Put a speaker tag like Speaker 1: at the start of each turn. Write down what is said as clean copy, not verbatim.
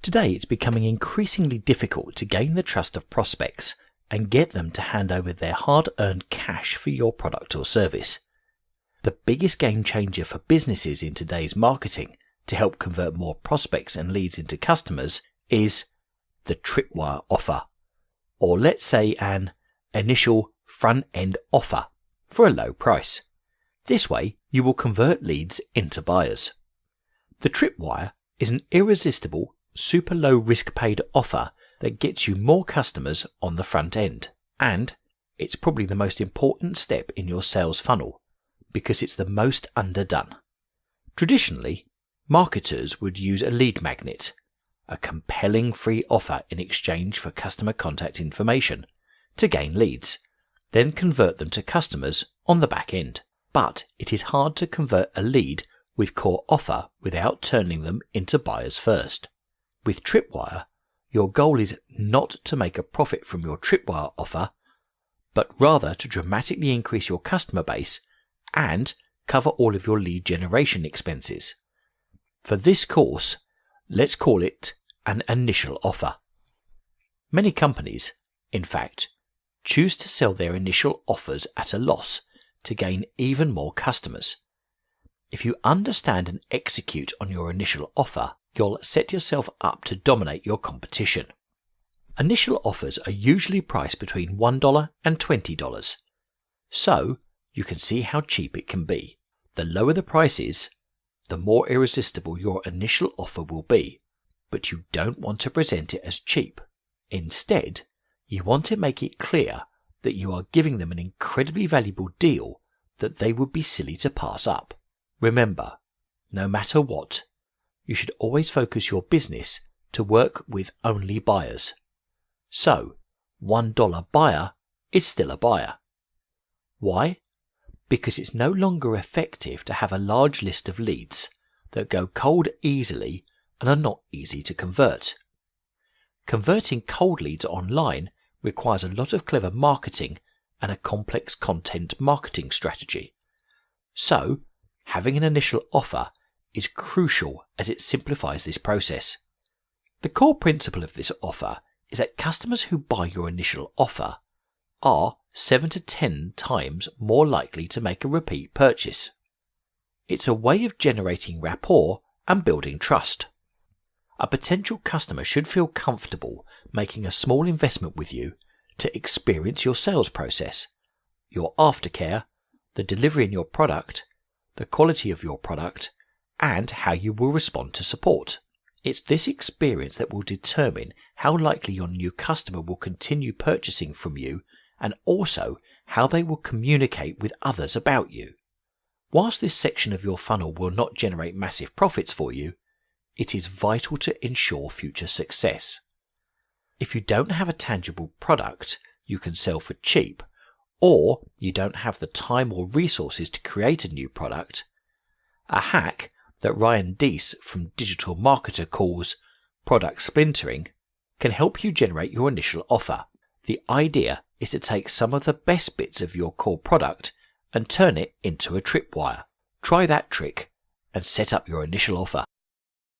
Speaker 1: Today it's becoming increasingly difficult to gain the trust of prospects and get them to hand over their hard-earned cash for your product or service. The biggest game changer for businesses in today's marketing to help convert more prospects and leads into customers is the Tripwire offer, or let's say an initial front-end offer for a low price. This way you will convert leads into buyers. The Tripwire is an irresistible, super low risk paid offer that gets you more customers on the front end. And it's probably the most important step in your sales funnel because it's the most underdone. Traditionally, marketers would use a lead magnet, a compelling free offer in exchange for customer contact information, to gain leads, then convert them to customers on the back end. But it is hard to convert a lead with core offer without turning them into buyers first. With Tripwire, your goal is not to make a profit from your Tripwire offer, but rather to dramatically increase your customer base and cover all of your lead generation expenses. For this course, let's call it an initial offer. Many companies, in fact, choose to sell their initial offers at a loss to gain even more customers. If you understand and execute on your initial offer, you'll set yourself up to dominate your competition. Initial offers are usually priced between $1 and $20, so you can see how cheap it can be. The lower the price is, the more irresistible your initial offer will be, but you don't want to present it as cheap. Instead, you want to make it clear that you are giving them an incredibly valuable deal that they would be silly to pass up. Remember, no matter what, you should always focus your business to work with only buyers. So, $1 buyer is still a buyer. Why? Because it's no longer effective to have a large list of leads that go cold easily and are not easy to convert. Converting cold leads online requires a lot of clever marketing and a complex content marketing strategy. So, having an initial offer is crucial as it simplifies this process. The core principle of this offer is that customers who buy your initial offer are 7 to 10 times more likely to make a repeat purchase. It's a way of generating rapport and building trust. A potential customer should feel comfortable making a small investment with you to experience your sales process, your aftercare, the delivery in your product, the quality of your product, and how you will respond to support. It's this experience that will determine how likely your new customer will continue purchasing from you and also how they will communicate with others about you. Whilst this section of your funnel will not generate massive profits for you, it is vital to ensure future success. If you don't have a tangible product you can sell for cheap, or you don't have the time or resources to create a new product, a hack that Ryan Deese from Digital Marketer calls product splintering can help you generate your initial offer. The idea is to take some of the best bits of your core product and turn it into a tripwire. Try that trick and set up your initial offer.